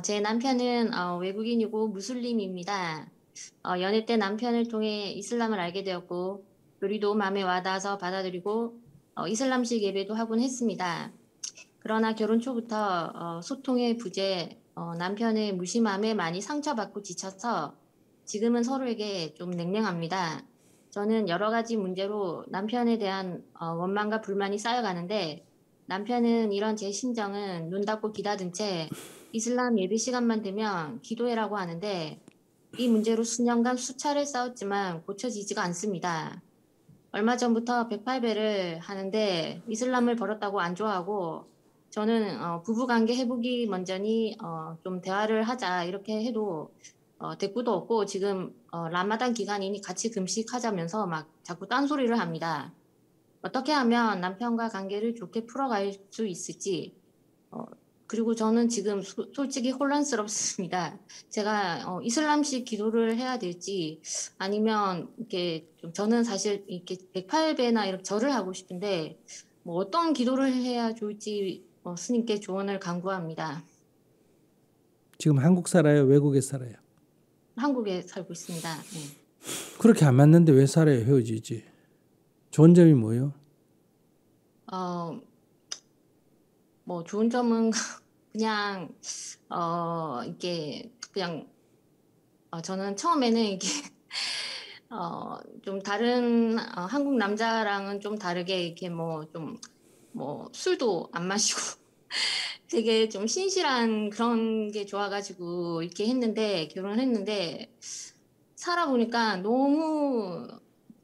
제 남편은 외국인이고 무슬림입니다. 연애 때 남편을 통해 이슬람을 알게 되었고, 교리도 마음에 와닿아서 받아들이고, 이슬람식 예배도 하곤 했습니다. 그러나 결혼 초부터 소통의 부재, 남편의 무심함에 많이 상처받고 지쳐서 지금은 서로에게 좀 냉랭합니다. 저는 여러 가지 문제로 남편에 대한 원망과 불만이 쌓여가는데 남편은 이런 제 심정은 눈 닫고 기다든 채 이슬람 예배 시간만 되면 기도해라고 하는데 이 문제로 수년간 수차례 싸웠지만 고쳐지지가 않습니다. 얼마 전부터 108배를 하는데 이슬람을 버렸다고 안 좋아하고 저는 부부관계 회복이 먼저니 좀 대화를 하자 이렇게 해도 대꾸도 없고 지금 라마단 기간이니 같이 금식하자면서 막 자꾸 딴소리를 합니다. 어떻게 하면 남편과 관계를 좋게 풀어갈 수 있을지 그리고 저는 지금 솔직히 혼란스럽습니다. 제가 이슬람식 기도를 해야 될지 아니면 이렇게 저는 사실 이렇게 108배나 이렇게 절을 하고 싶은데 뭐 어떤 기도를 해야 좋을지 스님께 조언을 간구합니다. 지금 한국 살아요? 외국에 살아요? 한국에 살고 있습니다. 네. 그렇게 안 맞는데 왜 살아요? 헤어지지. 좋은 점이 뭐예요? 뭐 좋은 점은 그냥 이게 그냥 저는 처음에는 이게 좀 다른 한국 남자랑은 좀 다르게 이렇게 뭐 술도 안 마시고 되게 좀 신실한 그런 게 좋아가지고 이렇게 했는데 결혼을 했는데 살아보니까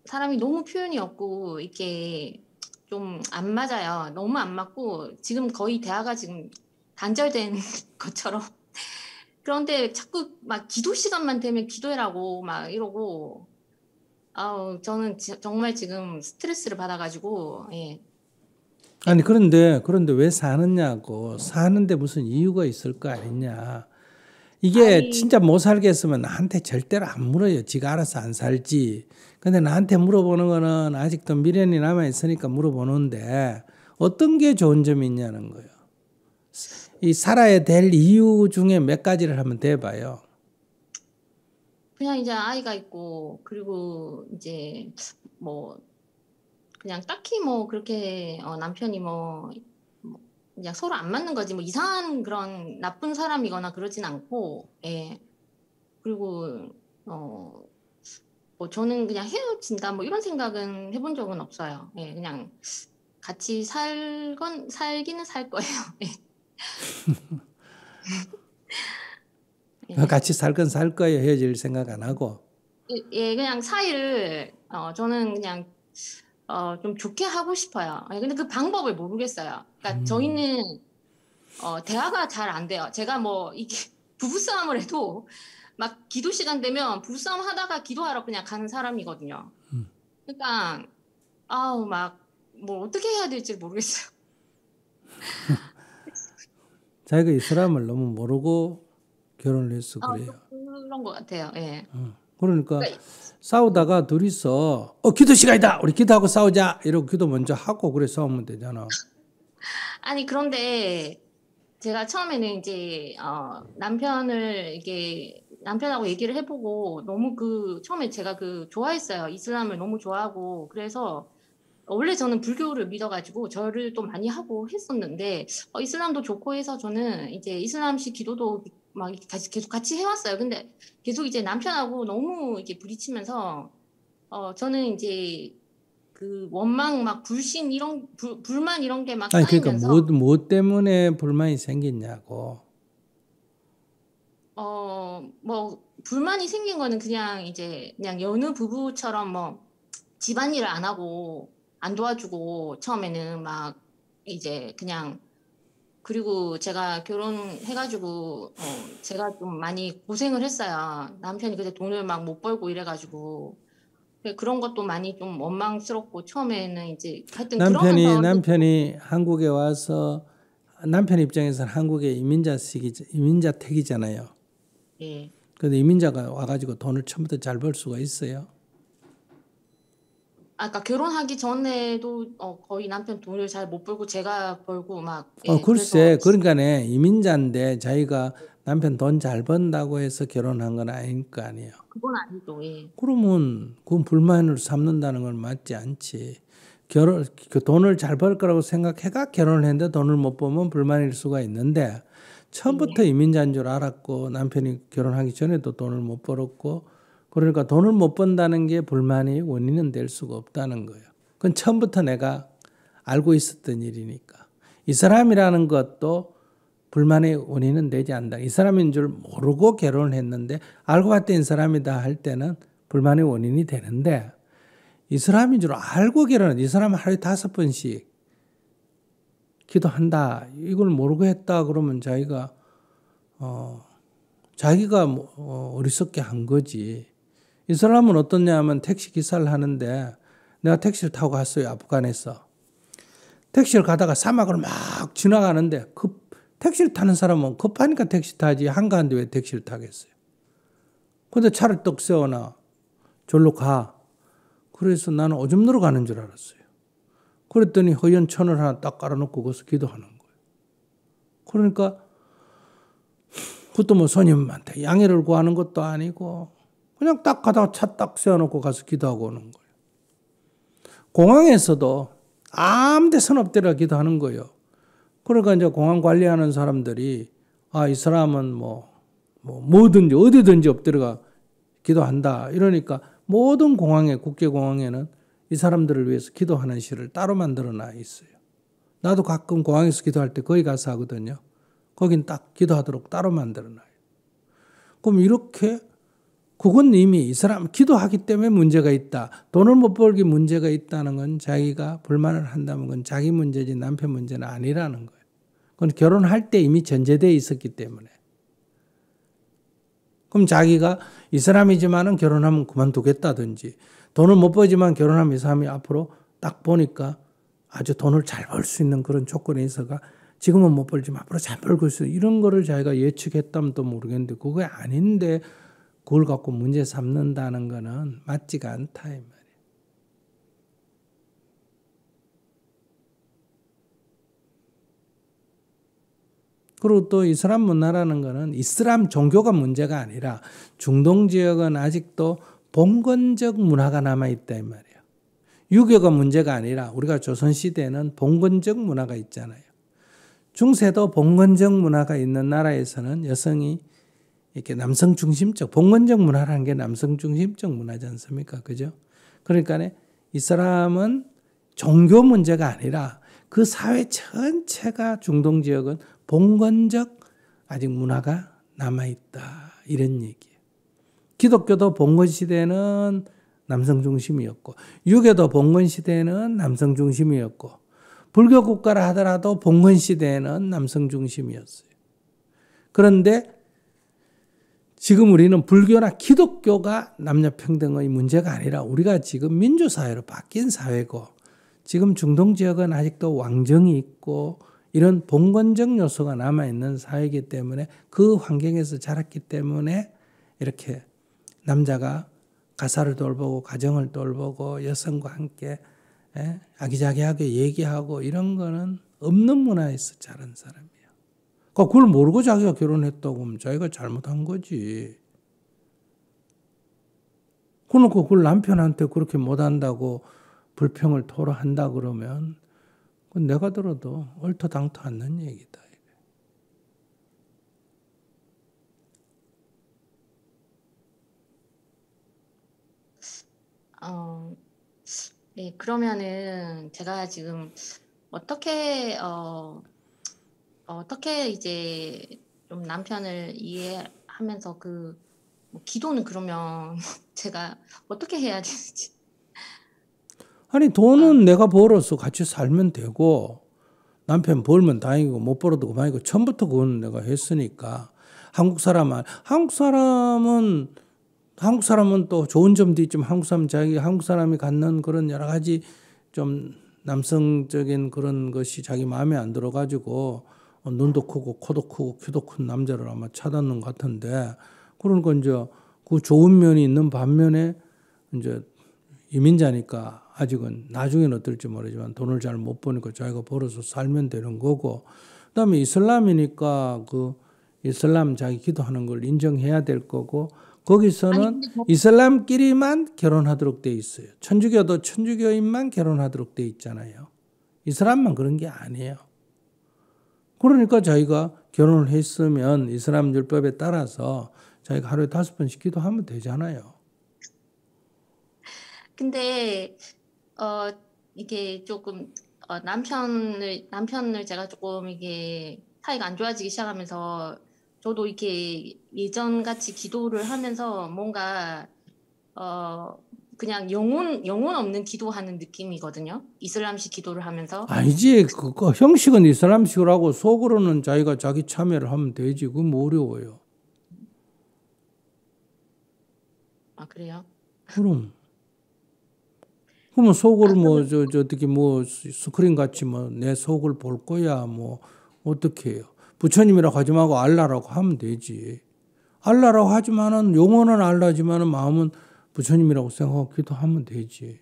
사람이 너무 표현이 없고 이게 좀 안 맞아요. 너무 안 맞고 지금 거의 대화가 지금 단절된 것처럼 그런데 자꾸 막 기도 시간만 되면 기도해라고 막 이러고 저는 정말 지금 스트레스를 받아가지고, 예. 아니 그런데 왜 사느냐고. 사는데 무슨 이유가 있을 거 아니냐. 이게 아니, 진짜 못 살겠으면 나한테 절대로 안 물어요. 지가 알아서 안 살지. 근데 나한테 물어보는 거는 아직도 미련이 남아 있으니까 물어보는데 어떤 게 좋은 점이 있냐는 거예요. 이 살아야 될 이유 중에 몇 가지를 한번 대봐요. 그냥 이제 아이가 있고, 그리고 이제 뭐, 그냥 딱히 뭐 그렇게 남편이 뭐 그냥 서로 안 맞는 거지. 뭐 이상한 그런 나쁜 사람이거나 그러진 않고, 예. 그리고, 어, 뭐 저는 그냥 헤어진다 뭐 이런 생각은 해본 적은 없어요. 예, 그냥 같이 살기는 살 거예요. 예. 같이 살 건 살 거예요. 헤어질 생각 안 하고. 예, 그냥 사이를 저는 그냥 좀 좋게 하고 싶어요. 근데 그 방법을 모르겠어요. 그러니까 저희는 대화가 잘 안 돼요. 제가 뭐 이게 부부싸움을 해도 막 기도 시간 되면 부부싸움 하다가 기도하러 그냥 가는 사람이거든요. 그러니까 아우 막 뭐 어떻게 해야 될지 모르겠어요. 자기가 이슬람을 너무 모르고 결혼을 해서 그래요. 좀 그런 것 같아요. 예. 그러니까 그러니까 싸우다가 둘이서 기도 시간이다. 우리 기도하고 싸우자. 이러고 기도 먼저 하고 그래 싸우면 되잖아. 아니 그런데 제가 처음에는 이제 남편하고 얘기를 해보고 너무 처음에 제가 좋아했어요. 이슬람을 너무 좋아하고 그래서 원래 저는 불교를 믿어가지고 절을 또 많이 하고 했었는데 이슬람도 좋고 해서 저는 이제 이슬람식 기도도 막 이렇게 계속 같이 해왔어요. 근데 계속 이제 남편하고 너무 이게 부딪히면서 저는 이제 원망 막 불신 불만 이런 게 막 아니 그러니까 쌓이면서 뭐 때문에 불만이 생겼냐고. 뭐 불만이 생긴 거는 그냥 이제 그냥 여느 부부처럼 뭐 집안일을 안 하고 안 도와주고 처음에는 막 이제 그냥 그리고 제가 결혼해가지고 제가 좀 많이 고생을 했어요. 남편이 그때 돈을 막 못 벌고 이래가지고 그런 것도 많이 좀 원망스럽고 처음에는 이제 하여튼 그러면서 남편이 한국에 와서 남편 입장에서는 한국의 이민자택이잖아요. 예. 근데 이민자가 와가지고 돈을 처음부터 잘 벌 수가 있어요. 아까 결혼하기 전에도 거의 남편 돈을 잘 못 벌고 제가 벌고 막 예, 그래서 글쎄, 그러니까네 이민자인데 자기가 남편 돈 잘 번다고 해서 결혼한 건 아닐 거 아니에요. 그건 아니죠. 예. 그러면 그건 불만으로 삼는다는 건 맞지 않지. 그 돈을 잘 벌 거라고 생각해가 결혼을 했는데 돈을 못 벌면 불만일 수가 있는데 처음부터 이민자인 줄 알았고 남편이 결혼하기 전에도 돈을 못 벌었고 그러니까 돈을 못 번다는 게 불만이 원인은 될 수가 없다는 거예요. 그건 처음부터 내가 알고 있었던 일이니까. 이 사람이라는 것도 불만의 원인은 되지 않는다. 이 사람인 줄 모르고 결혼을 했는데 알고 봤더니 이 사람이다 할 때는 불만의 원인이 되는데 이 사람인 줄 알고 결혼한 이 사람은 하루에 5번씩 기도한다. 이걸 모르고 했다 그러면 자기가 어리석게 한 거지. 이 사람은 어떻냐 하면 택시 기사를 하는데 내가 택시를 타고 갔어요. 아프간에서. 택시를 가다가 사막을 막 지나가는데 택시를 타는 사람은 급하니까 택시 타지 한가한데 왜 택시를 타겠어요. 근데 차를 떡 세워놔. 절로 가. 그래서 나는 오줌 누러 가는 줄 알았어요. 그랬더니 허연 천을 하나 딱 깔아놓고 거기서 기도하는 거예요. 그러니까 그것도 뭐 손님한테 양해를 구하는 것도 아니고 그냥 딱 가다가 차 딱 세워놓고 가서 기도하고 오는 거예요. 공항에서도 아무 데서나 엎드려 기도하는 거예요. 그러니까 이제 공항 관리하는 사람들이 이 사람은 뭐든지 어디든지 엎드려가 기도한다. 이러니까 모든 공항에 국제공항에는 이 사람들을 위해서 기도하는 시를 따로 만들어 놔 있어요. 나도 가끔 공항에서 기도할 때 거기 가서 하거든요. 거긴 딱 기도하도록 따로 만들어 놔요. 그럼 이렇게 그건 이미 이 사람 기도하기 때문에 문제가 있다. 돈을 못 벌기 문제가 있다는 건 자기가 불만을 한다면 그건 자기 문제지 남편 문제는 아니라는 거예요. 그건 결혼할 때 이미 전제되어 있었기 때문에. 그럼 자기가 이 사람이지만은 결혼하면 그만두겠다든지 돈을 못 벌지만 결혼하면 이 사람이 앞으로 딱 보니까 아주 돈을 잘 벌 수 있는 그런 조건에 있어가 지금은 못 벌지만 앞으로 잘 벌고 있어. 이런 거를 자기가 예측했다면 또 모르겠는데 그게 아닌데 그걸 갖고 문제 삼는다는 거는 맞지가 않다 이 말이에요. 그리고 또 이슬람 문화라는 거는 이슬람 종교가 문제가 아니라 중동 지역은 아직도 봉건적 문화가 남아있다 이 말이에요. 유교가 문제가 아니라 우리가 조선시대에는 봉건적 문화가 있잖아요. 중세도 봉건적 문화가 있는 나라에서는 여성이 이렇게 남성 중심적, 봉건적 문화라는 게 남성 중심적 문화지 않습니까? 그죠? 그러니까 이 사람은 종교 문제가 아니라 그 사회 전체가 중동 지역은 봉건적 아직 문화가 남아있다. 이런 얘기예요. 기독교도 봉건 시대는 남성 중심이었고 유교도 봉건 시대는 남성 중심이었고 불교 국가라 하더라도 봉건 시대에는 남성 중심이었어요. 그런데 지금 우리는 불교나 기독교가 남녀 평등의 문제가 아니라 우리가 지금 민주사회로 바뀐 사회고 지금 중동 지역은 아직도 왕정이 있고 이런 봉건적 요소가 남아있는 사회이기 때문에 그 환경에서 자랐기 때문에 이렇게 남자가 가사를 돌보고 가정을 돌보고 여성과 함께 아기자기하게 얘기하고 이런 거는 없는 문화에서 자란 사람이에요. 그걸 모르고 자기가 결혼했다고 하면 자기가 잘못한 거지. 그러니까 그걸 남편한테 그렇게 못한다고 불평을 토로한다 그러면 그건 내가 들어도 얼토당토 않는 얘기다. 네, 그러면은 제가 지금 어떻게 이제 좀 남편을 이해하면서 뭐 기도는 그러면 제가 어떻게 해야 되는지. 아니 돈은 내가 벌어서 같이 살면 되고 남편 벌면 다행이고 못 벌어도 그만이고 처음부터 그건 내가 했으니까 한국 사람은 또 좋은 점도 있지만 한국 사람이 갖는 그런 여러 가지 좀 남성적인 그런 것이 자기 마음에 안 들어가지고 눈도 크고 코도 크고 키도 큰 남자를 아마 찾았는 것 같은데 그러니까 이제 그 좋은 면이 있는 반면에 이제 이민자니까 아직은 나중에는 어떨지 모르지만 돈을 잘 못 버니까 자기가 벌어서 살면 되는 거고 그다음에 이슬람이니까 그 이슬람 자기 기도하는 걸 인정해야 될 거고 아니 거기서는 근데 이슬람끼리만 결혼하도록 돼 있어요. 천주교도 천주교인만 결혼하도록 돼 있잖아요. 이슬람만 그런 게 아니에요. 그러니까 자기가 결혼을 했으면 이슬람 율법에 따라서 자기가 하루에 5번씩 기도하면 되잖아요. 근데 어 이게 조금 남편을 제가 조금 이게 사이가 안 좋아지기 시작하면서 저도 이렇게 예전 같이 기도를 하면서 뭔가 어 그냥 영혼 없는 기도하는 느낌이거든요. 이슬람식 기도를 하면서. 아니지. 그거 형식은 이슬람식으로 하고 속으로는 자기가 자기 참여를 하면 되지. 그건 뭐 어려워요. 아, 그래요? 그럼. 그러면 속으로 그러면 어떻게 스크린 같이 내 속을 볼 거야. 어떻게 해요. 부처님이라고 하지 말고 알라라고 하면 되지. 알라라고 하지만은 용어는 알라지만은 마음은 부처님이라고 생각하고 기도하면 되지.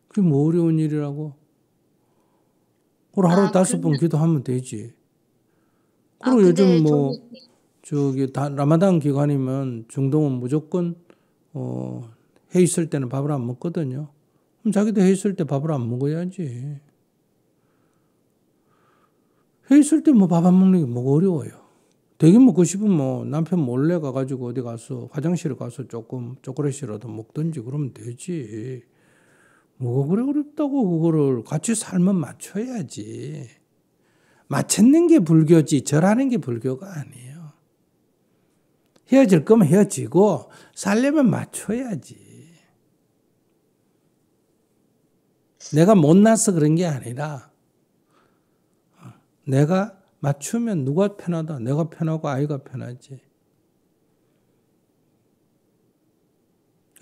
그게 뭐 어려운 일이라고. 그리고 하루에 5번 그러면 기도하면 되지. 그리고 근데 요즘 저는 라마단 기간이면 중동은 무조건 해 있을 때는 밥을 안 먹거든요. 그럼 자기도 해 있을 때 밥을 안 먹어야지. 해 있을 때 밥 안 먹는 게 뭐가 어려워요. 되게 먹고 싶으면 남편 몰래 가가지고 어디 가서 화장실에 가서 조금 초콜릿이라도 먹든지 그러면 되지. 뭐가 그래 어렵다고 그거를 같이 살면 맞춰야지. 맞추는 게 불교지 절하는 게 불교가 아니에요. 헤어질 거면 헤어지고 살려면 맞춰야지. 내가 못나서 그런 게 아니라 내가 맞추면 누가 편하다. 내가 편하고 아이가 편하지.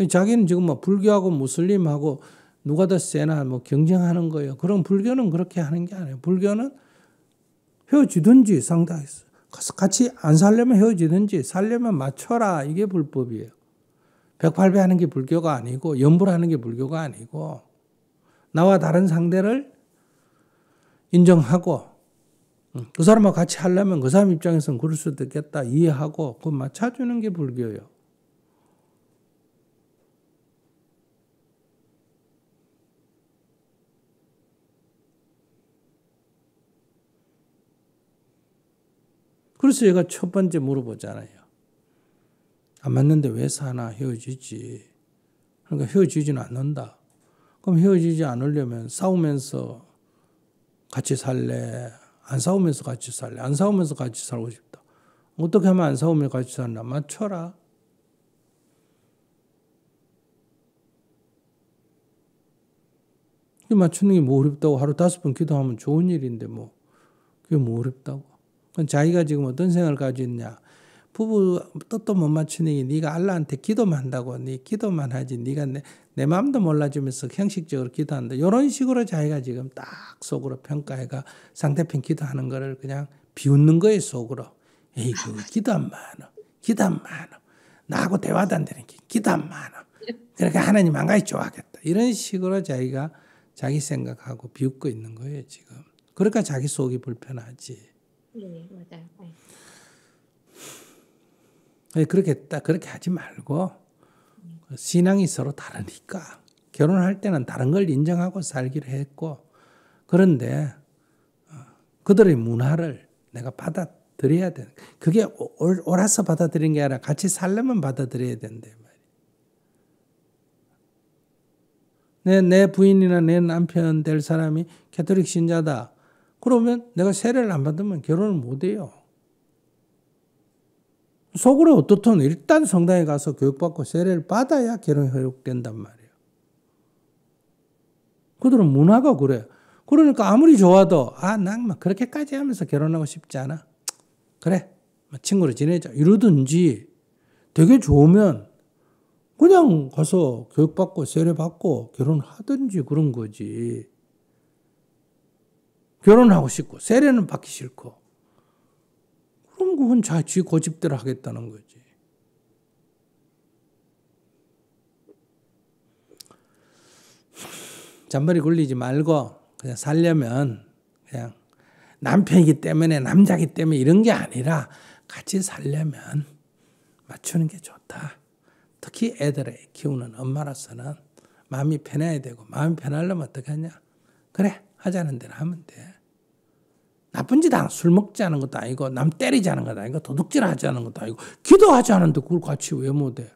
자기는 지금 불교하고 무슬림하고 누가 더 세나 경쟁하는 거예요. 그럼 불교는 그렇게 하는 게 아니에요. 불교는 헤어지든지 상당히 같이 안 살려면 헤어지든지 살려면 맞춰라. 이게 불법이에요. 백팔배하는 게 불교가 아니고 염불하는 게 불교가 아니고 나와 다른 상대를 인정하고 그 사람하고 같이 하려면 그 사람 입장에서는 그럴 수도 있겠다 이해하고 그거 맞춰주는 게 불교예요. 그래서 얘가 첫 번째 물어보잖아요. 안 맞는데 왜 사나 헤어지지. 그러니까 헤어지지는 않는다. 그럼 헤어지지 않으려면 싸우면서 같이 살래? 안 싸우면서 같이 살래? 안 싸우면서 같이 살고 싶다. 어떻게 하면 안 싸우면 같이 살나? 맞춰라. 맞추는 게 뭐 어렵다고 하루 5번 기도하면 좋은 일인데 그게 뭐 어렵다고. 그건 자기가 지금 어떤 생각을 가지고 있냐. 부부 뜻도 못 맞추는 게 네가 알라한테 기도만 한다고. 네 기도만 하지. 네가 내 마음도 몰라주면서 형식적으로 기도한다. 이런 식으로 자기가 지금 딱 속으로 평가해가 상대편 기도하는 거를 그냥 비웃는 거예요. 속으로. 에이 그 기도 안 많아. 기도 안 많아. 나하고 대화도 안 되는 게 기도 안 많아. 그러니까 하나님 안 가지 좋아하겠다. 이런 식으로 자기가 자기 생각하고 비웃고 있는 거예요. 지금. 그러니까 자기 속이 불편하지. 네, 맞아요. 그렇게 하지 말고 신앙이 서로 다르니까 결혼할 때는 다른 걸 인정하고 살기로 했고 그런데 그들의 문화를 내가 받아들여야 돼. 그게 옳아서 받아들이는 게 아니라 같이 살려면 받아들여야 된대 말이야. 내 부인이나 내 남편 될 사람이 캐톨릭 신자다. 그러면 내가 세례를 안 받으면 결혼을 못 해요. 속으로 어떻든 일단 성당에 가서 교육받고 세례를 받아야 결혼이 허용된단 말이에요. 그들은 문화가 그래. 그러니까 아무리 좋아도 난 그렇게까지 하면서 결혼하고 싶지 않아. 그래 친구로 지내자 이러든지 되게 좋으면 그냥 가서 교육받고 세례받고 결혼하든지 그런 거지. 결혼하고 싶고 세례는 받기 싫고 그럼 그건 지 고집대로 하겠다는 거지. 잔머리 굴리지 말고 그냥 살려면 그냥 남편이기 때문에 남자기 때문에 이런 게 아니라 같이 살려면 맞추는 게 좋다. 특히 애들을 키우는 엄마로서는 마음이 편해야 되고, 마음이 편하려면 어떻게 하냐? 그래, 하자는 대로 하면 돼. 나쁜 짓 안, 술 먹지 않은 것도 아니고, 남 때리지 않은 것도 아니고, 도둑질 하지 않은 것도 아니고, 기도하지 않은데 그걸 같이 왜 못해?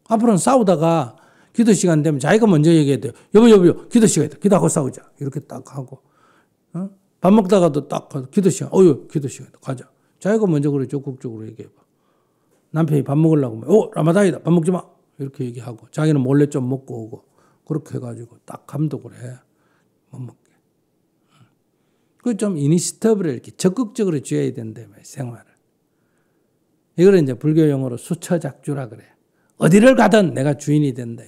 앞으로는 싸우다가 기도 시간 되면 자기가 먼저 얘기해야 돼요. 여보, 기도 시간이다. 기도하고 싸우자. 이렇게 딱 하고. 밥 먹다가도 딱 기도 시간. 기도 시간이다. 가자. 자기가 먼저 그래 적극적으로 얘기해봐. 남편이 밥 먹으려고 하면, 라마단이다. 밥 먹지 마. 이렇게 얘기하고. 자기는 몰래 좀 먹고 오고. 그렇게 해가지고 딱 감독을 해. 못 먹게. 그 좀 이니시티브를 이렇게 적극적으로 쥐어야 된다며, 생활을. 이걸 이제 불교 용어로 수처작주라 그래. 어디를 가든 내가 주인이 된다.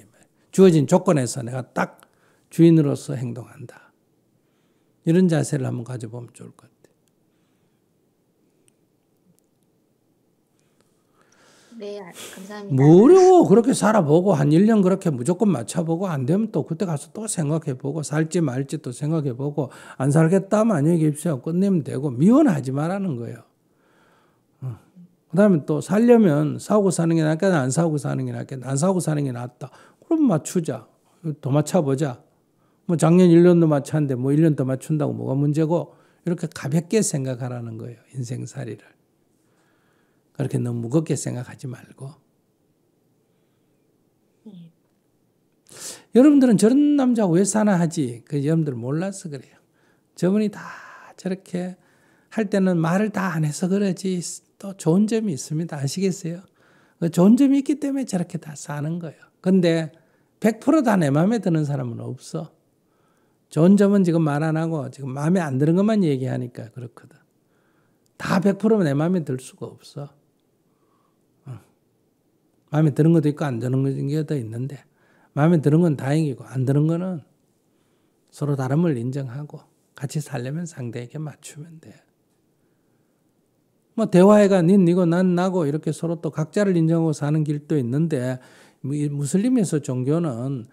주어진 조건에서 내가 딱 주인으로서 행동한다. 이런 자세를 한번 가져보면 좋을 것 같아요. 네, 감사합니다. 뭐 어려워. 그렇게 살아보고 한 1년 그렇게 무조건 맞춰보고 안 되면 또 그때 가서 또 생각해보고 살지 말지 또 생각해보고 안 살겠다 하면 안녕히 계십시오. 끝내면 되고 미워하지 말라는 거예요. 그 다음에 또 살려면 싸우고 사는 게 낫겠다, 안 싸우고 사는 게 낫겠다, 안 싸우고 사는 게 낫다. 그럼 맞추자. 더 맞춰보자. 뭐 작년 1년도 맞췄는데 뭐 1년 더 맞춘다고 뭐가 문제고, 이렇게 가볍게 생각하라는 거예요. 인생살이를. 그렇게 너무 무겁게 생각하지 말고. 여러분들은 저런 남자 왜 사나 하지? 여러분들 몰라서 그래요. 저분이 다 저렇게 할 때는 말을 다 안 해서 그러지 또 좋은 점이 있습니다. 아시겠어요? 좋은 점이 있기 때문에 저렇게 다 사는 거예요. 근데 100% 다 내 마음에 드는 사람은 없어. 좋은 점은 지금 말 안 하고 지금 마음에 안 드는 것만 얘기하니까 그렇거든. 다 100% 내 마음에 들 수가 없어. 마음에 드는 것도 있고 안 드는 것도 있는데, 마음에 드는 건 다행이고 안 드는 거는 서로 다름을 인정하고 같이 살려면 상대에게 맞추면 돼. 뭐 대화해가 니고 난 나고 이렇게 서로 또 각자를 인정하고 사는 길도 있는데, 무슬림에서 종교는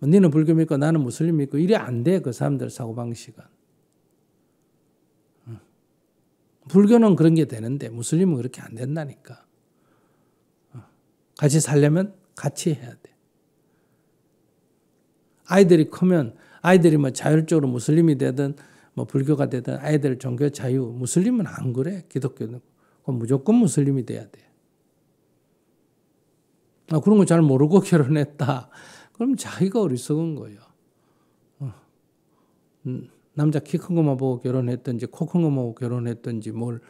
니는 불교 믿고 나는 무슬림 믿고 이래 안 돼. 그 사람들 사고방식은. 불교는 그런 게 되는데 무슬림은 그렇게 안 된다니까. 같이 살려면 같이 해야 돼. 아이들이 크면 아이들이 뭐 자율적으로 무슬림이 되든 뭐 불교가 되든 아이들 종교 자유, 무슬림은 안 그래. 기독교는 무조건 무슬림이 돼야 돼. 그런 거 잘 모르고 결혼했다. 그럼 자기가 어리석은 거예요. 남자 키 큰 것만 보고 결혼했든지 코 큰 것만 보고 결혼했든지 뭘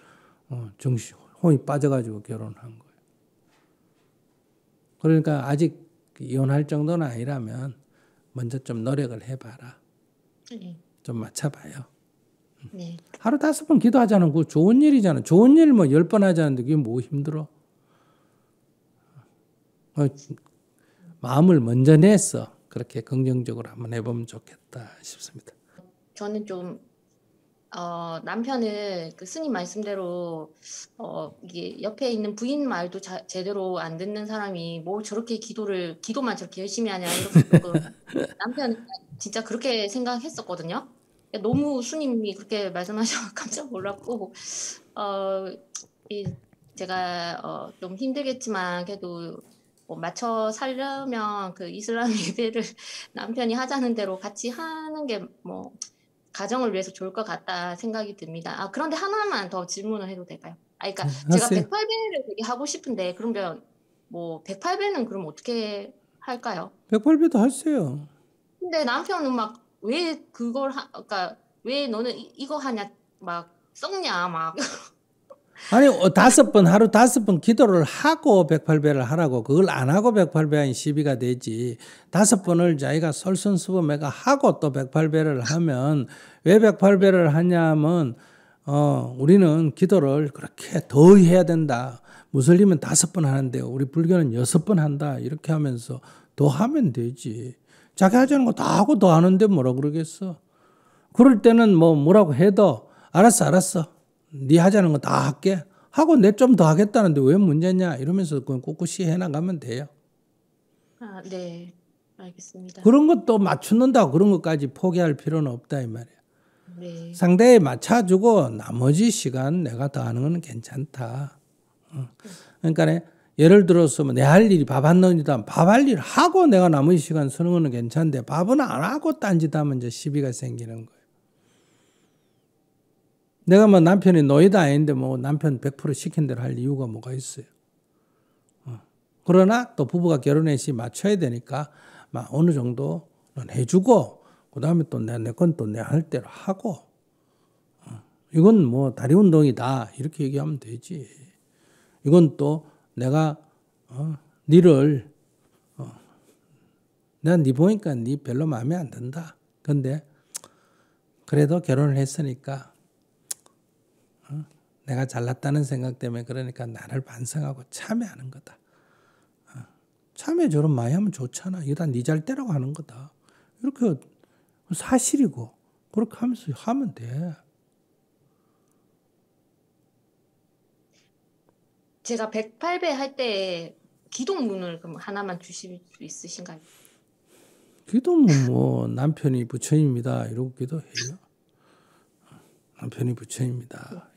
정신 혼이 빠져가지고 결혼한 거예요. 그러니까 아직 이혼할 정도는 아니라면 먼저 좀 노력을 해봐라. 네. 좀 맞춰봐요. 네. 하루 5번 기도하자는 거 좋은 일이잖아. 좋은 일 뭐 10번 하자는데 그게 뭐 힘들어? 마음을 먼저 내서 그렇게 긍정적으로 한번 해보면 좋겠다 싶습니다. 저는 좀 남편을 그 스님 말씀대로 이게 옆에 있는 부인 말도 제대로 안 듣는 사람이 뭐 저렇게 기도만 저렇게 열심히 하냐 이렇게 조금 남편은 진짜 그렇게 생각했었거든요. 너무 스님이 그렇게 말씀하셔서 깜짝 놀랐고 제가 좀 힘들겠지만 그래도 뭐 맞춰 살려면 그 이슬람 예배를 남편이 하자는 대로 같이 하는 게 뭐 가정을 위해서 좋을 것 같다 생각이 듭니다. 그런데 하나만 더 질문을 해도 될까요? 그러니까 제가 하세요. 108배를 되게 하고 싶은데 그러면 뭐 108배는 그럼 어떻게 할까요? 108배도 하세요. 근데 남편은 막 왜 그걸 그러니까 왜 너는 이거 하냐 막 썩냐 막 아니 5번 하루 5번 기도를 하고 108배를 하라고. 그걸 안 하고 108배 하니 시비가 되지. 5번을 자기가 솔선수범해가 하고 또 108배를 하면 왜 108배를 하냐면 우리는 기도를 그렇게 더 해야 된다. 무슬림은 5번 하는데 우리 불교는 6번 한다. 이렇게 하면서 더 하면 되지. 자기 하자는 거 다 하고 더 하는데 뭐라 그러겠어. 그럴 때는 뭐라고 해도 알았어. 네 하자는 거 다 할게. 하고 내 좀 더 하겠다는데 왜 문제냐 이러면서 그냥 꿋꿋이 해나가면 돼요. 네. 알겠습니다. 그런 것도 맞추는다고 그런 것까지 포기할 필요는 없다 이 말이에요. 네. 상대에 맞춰주고 나머지 시간 내가 더 하는 건 괜찮다. 그러니까 예를 들어서 내 할 일이 밥 한 놈이다. 밥 할 일 하고 내가 나머지 시간 쓰는 거는 괜찮은데 밥은 안 하고 딴짓하면 이제 시비가 생기는 거예요. 내가 뭐 남편이 노예도 아닌데 뭐 남편 100% 시킨 대로 할 이유가 뭐가 있어요. 그러나 또 부부가 결혼했으니 맞춰야 되니까 막 어느 정도는 해주고 그다음에 또 내 건 또 내 할 대로 하고 이건 뭐 다리 운동이다 이렇게 얘기하면 되지. 이건 또 내가 니를 내가 니 보니까 니 별로 마음에 안 든다. 근데 그래도 결혼을 했으니까 내가 잘났다는 생각 때문에 그러니까 나를 반성하고 참여하는 거다. 참여 저런 많이 하면 좋잖아. 이거 다 네 잘되라고 하는 거다. 이렇게 사실이고 그렇게 하면서 하면 돼. 제가 108배 할 때 기도문을 그럼 하나만 주실 수 있으신가요? 기도는 뭐 남편이 부처입니다. 이러고 기도해요. 남편이 부처입니다.